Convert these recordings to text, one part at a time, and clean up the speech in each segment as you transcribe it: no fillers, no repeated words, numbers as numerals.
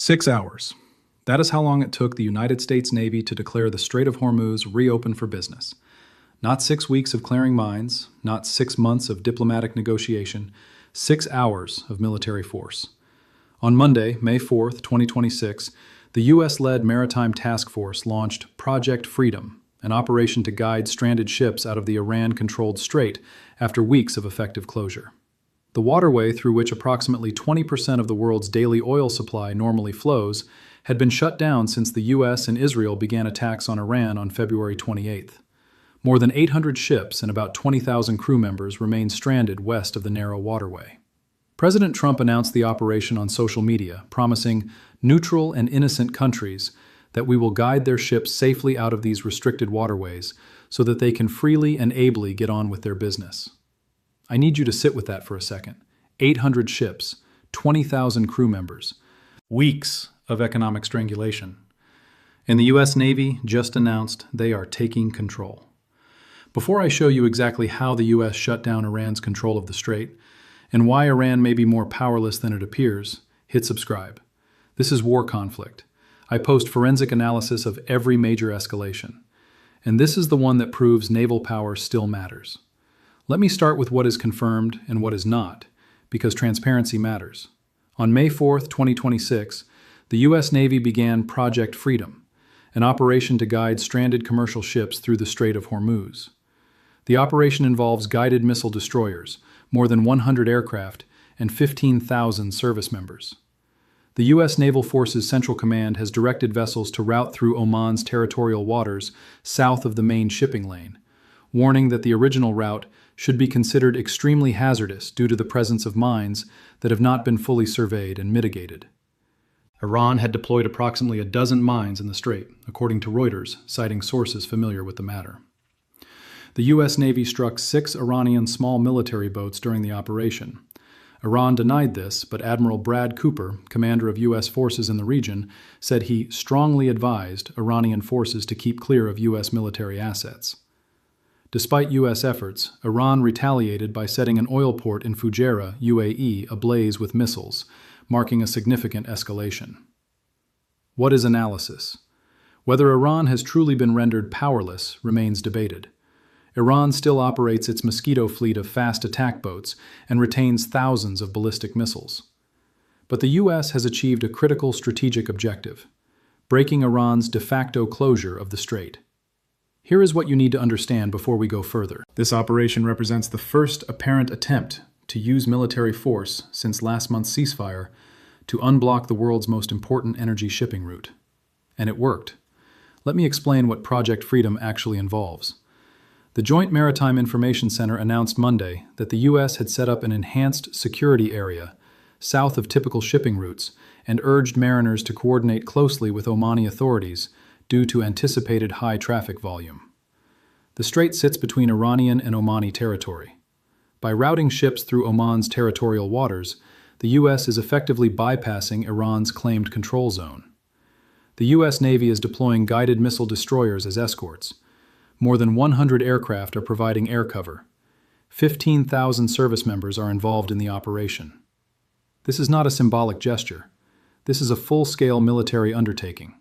6 hours. That is how long it took the United States Navy to declare the Strait of Hormuz reopened for business. Not 6 weeks of clearing mines, not 6 months of diplomatic negotiation, 6 hours of military force. On Monday, May 4th, 2026, the U.S.-led Maritime Task Force launched Project Freedom, an operation to guide stranded ships out of the Iran-controlled strait after weeks of effective closure. The waterway through which approximately 20% of the world's daily oil supply normally flows had been shut down since the U.S. and Israel began attacks on Iran on February 28th. More than 800 ships and about 20,000 crew members remain stranded west of the narrow waterway. President Trump announced the operation on social media, promising neutral and innocent countries that we will guide their ships safely out of these restricted waterways so that they can freely and ably get on with their business. I need you to sit with that for a second. 800 ships, 20,000 crew members, weeks of economic strangulation. And the U.S. Navy just announced they are taking control. Before I show you exactly how the U.S. shut down Iran's control of the strait, and why Iran may be more powerless than it appears, hit subscribe. This is war conflict. I post forensic analysis of every major escalation. And this is the one that proves naval power still matters. Let me start with what is confirmed and what is not, because transparency matters. On May 4th, 2026, the U.S. Navy began Project Freedom, an operation to guide stranded commercial ships through the Strait of Hormuz. The operation involves guided missile destroyers, more than 100 aircraft, and 15,000 service members. The U.S. Naval Forces Central Command has directed vessels to route through Oman's territorial waters south of the main shipping lane, warning that the original route should be considered extremely hazardous due to the presence of mines that have not been fully surveyed and mitigated. Iran had deployed approximately a dozen mines in the strait, according to Reuters, citing sources familiar with the matter. The U.S. Navy struck 6 Iranian small military boats during the operation. Iran denied this, but Admiral Brad Cooper, commander of U.S. forces in the region, said he strongly advised Iranian forces to keep clear of U.S. military assets. Despite U.S. efforts, Iran retaliated by setting an oil port in Fujairah, UAE, ablaze with missiles, marking a significant escalation. What is analysis? Whether Iran has truly been rendered powerless remains debated. Iran still operates its Mosquito fleet of fast attack boats and retains thousands of ballistic missiles. But the U.S. has achieved a critical strategic objective: breaking Iran's de facto closure of the strait. Here is what you need to understand before we go further. This operation represents the first apparent attempt to use military force since last month's ceasefire to unblock the world's most important energy shipping route. And it worked. Let me explain what Project Freedom actually involves. The Joint Maritime Information Center announced Monday that the U.S. had set up an enhanced security area south of typical shipping routes and urged mariners to coordinate closely with Omani authorities due to anticipated high traffic volume. The strait sits between Iranian and Omani territory. By routing ships through Oman's territorial waters, the U.S. is effectively bypassing Iran's claimed control zone. The U.S. Navy is deploying guided missile destroyers as escorts. More than 100 aircraft are providing air cover. 15,000 service members are involved in the operation. This is not a symbolic gesture. This is a full-scale military undertaking.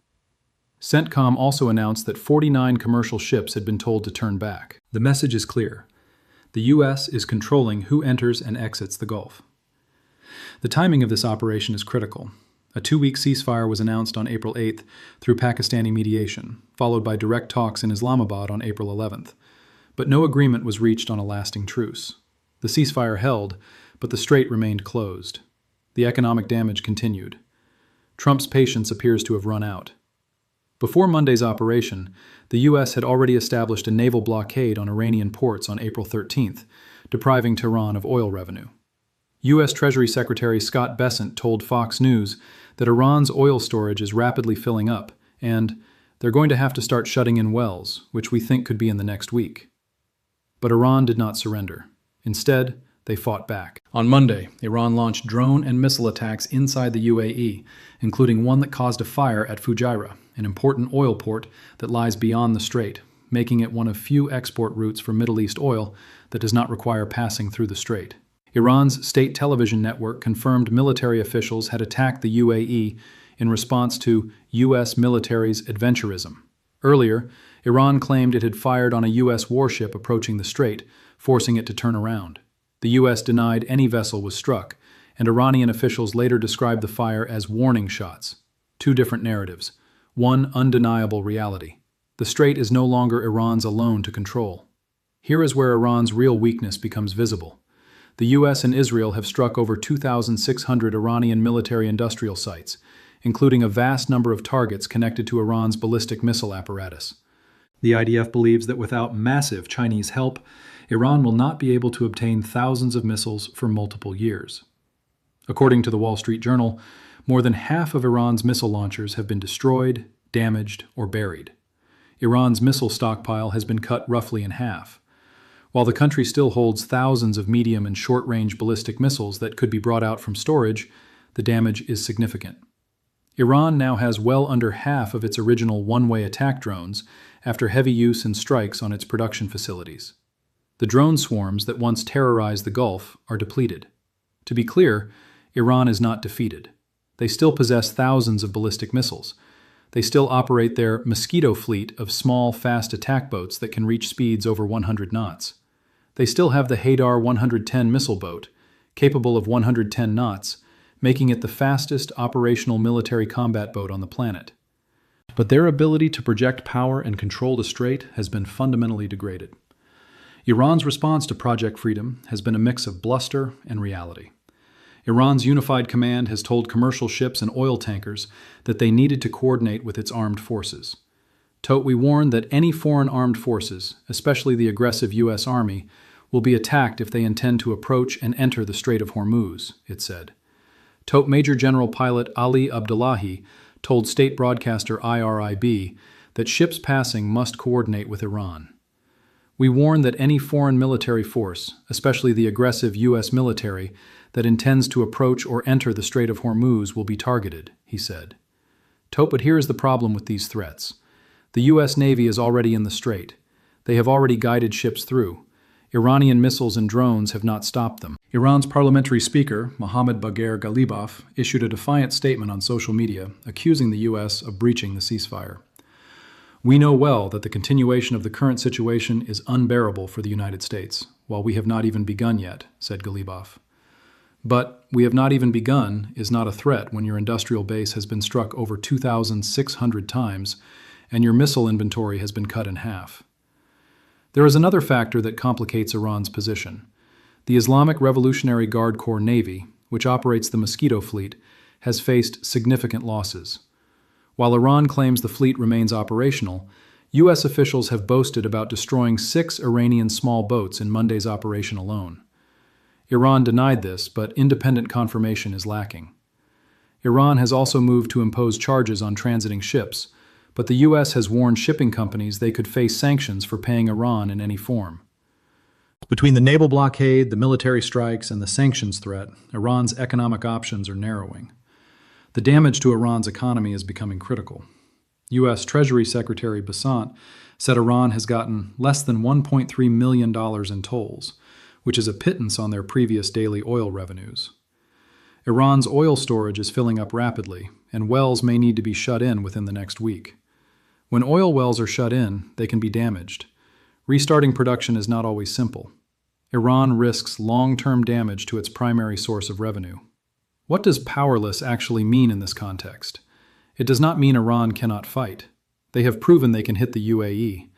CENTCOM also announced that 49 commercial ships had been told to turn back. The message is clear. The U.S. is controlling who enters and exits the Gulf. The timing of this operation is critical. A 2-week ceasefire was announced on April 8th through Pakistani mediation, followed by direct talks in Islamabad on April 11th. But no agreement was reached on a lasting truce. The ceasefire held, but the strait remained closed. The economic damage continued. Trump's patience appears to have run out. Before Monday's operation, the U.S. had already established a naval blockade on Iranian ports on April 13th, depriving Tehran of oil revenue. U.S. Treasury Secretary Scott Bessent told Fox News that Iran's oil storage is rapidly filling up, and they're going to have to start shutting in wells, which we think could be in the next week. But Iran did not surrender. Instead, they fought back. On Monday, Iran launched drone and missile attacks inside the UAE, including one that caused a fire at Fujairah, an important oil port that lies beyond the strait, making it one of few export routes for Middle East oil that does not require passing through the strait. Iran's state television network confirmed military officials had attacked the UAE in response to U.S. military's adventurism. Earlier, Iran claimed it had fired on a U.S. warship approaching the strait, forcing it to turn around. The U.S. denied any vessel was struck, and Iranian officials later described the fire as warning shots. Two different narratives. One undeniable reality. The strait is no longer Iran's alone to control. Here is where Iran's real weakness becomes visible. The U.S. and Israel have struck over 2,600 Iranian military-industrial sites, including a vast number of targets connected to Iran's ballistic missile apparatus. The IDF believes that without massive Chinese help, Iran will not be able to obtain thousands of missiles for multiple years. According to the Wall Street Journal, more than half of Iran's missile launchers have been destroyed, damaged, or buried. Iran's missile stockpile has been cut roughly in half. While the country still holds thousands of medium and short-range ballistic missiles that could be brought out from storage, the damage is significant. Iran now has well under half of its original one-way attack drones after heavy use and strikes on its production facilities. The drone swarms that once terrorized the Gulf are depleted. To be clear, Iran is not defeated. They still possess thousands of ballistic missiles. They still operate their Mosquito fleet of small, fast attack boats that can reach speeds over 100 knots. They still have the Haydar 110 missile boat, capable of 110 knots, making it the fastest operational military combat boat on the planet. But their ability to project power and control the strait has been fundamentally degraded. Iran's response to Project Freedom has been a mix of bluster and reality. Iran's unified command has told commercial ships and oil tankers that they needed to coordinate with its armed forces. We warn that any foreign armed forces, especially the aggressive U.S. Army, will be attacked if they intend to approach and enter the Strait of Hormuz, it said. Major General Pilot Ali Abdullahi told state broadcaster IRIB that ships passing must coordinate with Iran. We warn that any foreign military force, especially the aggressive U.S. military, that intends to approach or enter the Strait of Hormuz will be targeted, he said. But here is the problem with these threats. The U.S. Navy is already in the strait. They have already guided ships through. Iranian missiles and drones have not stopped them. Iran's parliamentary speaker, Mohammad Bagher Ghalibaf, issued a defiant statement on social media accusing the U.S. of breaching the ceasefire. We know well that the continuation of the current situation is unbearable for the United States, while we have not even begun yet, said Ghalibaf. But we have not even begun is not a threat when your industrial base has been struck over 2,600 times and your missile inventory has been cut in half. There is another factor that complicates Iran's position. The Islamic Revolutionary Guard Corps Navy, which operates the Mosquito fleet, has faced significant losses. While Iran claims the fleet remains operational, U.S. officials have boasted about destroying 6 Iranian small boats in Monday's operation alone. Iran denied this, but independent confirmation is lacking. Iran has also moved to impose charges on transiting ships, but the U.S. has warned shipping companies they could face sanctions for paying Iran in any form. Between the naval blockade, the military strikes, and the sanctions threat, Iran's economic options are narrowing. The damage to Iran's economy is becoming critical. U.S. Treasury Secretary Bassant said Iran has gotten less than $1.3 million in tolls, which is a pittance on their previous daily oil revenues. Iran's oil storage is filling up rapidly, and wells may need to be shut in within the next week. When oil wells are shut in, they can be damaged. Restarting production is not always simple. Iran risks long-term damage to its primary source of revenue. What does powerless actually mean in this context? It does not mean Iran cannot fight. They have proven they can hit the UAE.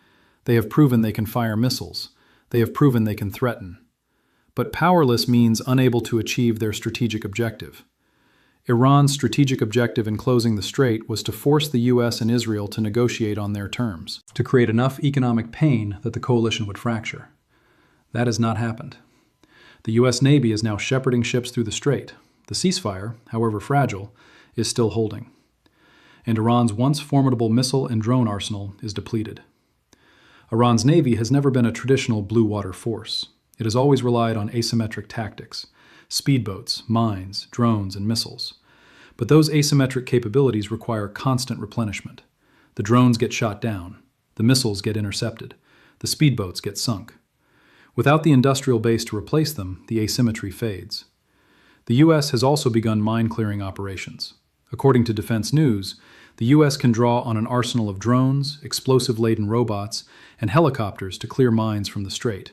They have proven they can fire missiles. They have proven they can threaten. But powerless means unable to achieve their strategic objective. Iran's strategic objective in closing the strait was to force the U.S. and Israel to negotiate on their terms, to create enough economic pain that the coalition would fracture. That has not happened. The U.S. Navy is now shepherding ships through the strait. The ceasefire, however fragile, is still holding. And Iran's once formidable missile and drone arsenal is depleted. Iran's Navy has never been a traditional blue water force. It has always relied on asymmetric tactics, speedboats, mines, drones, and missiles. But those asymmetric capabilities require constant replenishment. The drones get shot down. The missiles get intercepted. The speedboats get sunk. Without the industrial base to replace them, the asymmetry fades. The U.S. has also begun mine-clearing operations. According to Defense News, the U.S. can draw on an arsenal of drones, explosive-laden robots, and helicopters to clear mines from the strait.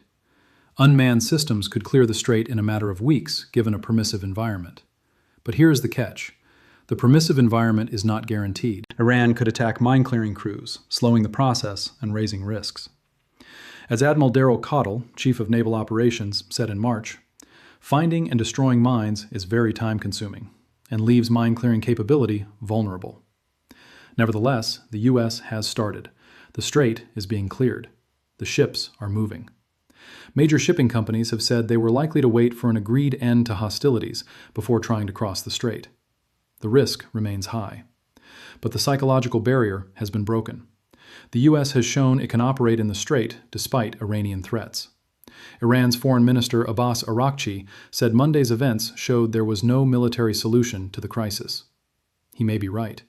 Unmanned systems could clear the strait in a matter of weeks, given a permissive environment. But here's the catch. The permissive environment is not guaranteed. Iran could attack mine-clearing crews, slowing the process and raising risks. As Admiral Daryl Cottle, Chief of Naval Operations, said in March, finding and destroying mines is very time-consuming and leaves mine-clearing capability vulnerable. Nevertheless, the U.S. has started. The strait is being cleared. The ships are moving. Major shipping companies have said they were likely to wait for an agreed end to hostilities before trying to cross the strait. The risk remains high. But the psychological barrier has been broken. The U.S. has shown it can operate in the strait despite Iranian threats. Iran's Foreign Minister Abbas Araghchi said Monday's events showed there was no military solution to the crisis. He may be right.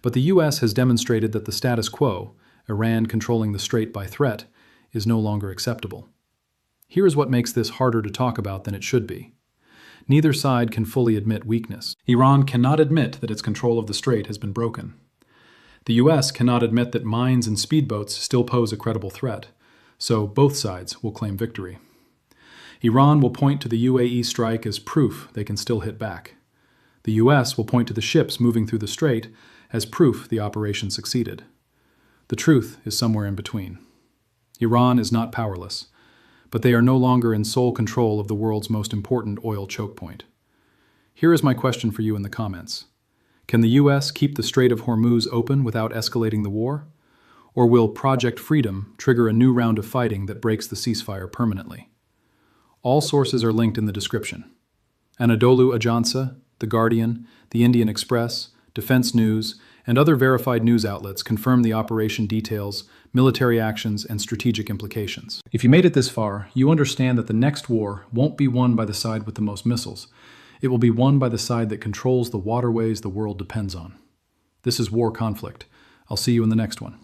But the U.S. has demonstrated that the status quo, Iran controlling the strait by threat, is no longer acceptable. Here is what makes this harder to talk about than it should be. Neither side can fully admit weakness. Iran cannot admit that its control of the strait has been broken. The U.S. cannot admit that mines and speedboats still pose a credible threat, so both sides will claim victory. Iran will point to the UAE strike as proof they can still hit back. The U.S. will point to the ships moving through the strait as proof the operation succeeded. The truth is somewhere in between. Iran is not powerless, but they are no longer in sole control of the world's most important oil choke point. Here is my question for you in the comments. Can the U.S. keep the Strait of Hormuz open without escalating the war? Or will Project Freedom trigger a new round of fighting that breaks the ceasefire permanently? All sources are linked in the description. Anadolu Ajansa, The Guardian, The Indian Express, Defense News, and other verified news outlets confirm the operation details, military actions, and strategic implications. If you made it this far, you understand that the next war won't be won by the side with the most missiles. It will be won by the side that controls the waterways the world depends on. This is War Conflict. I'll see you in the next one.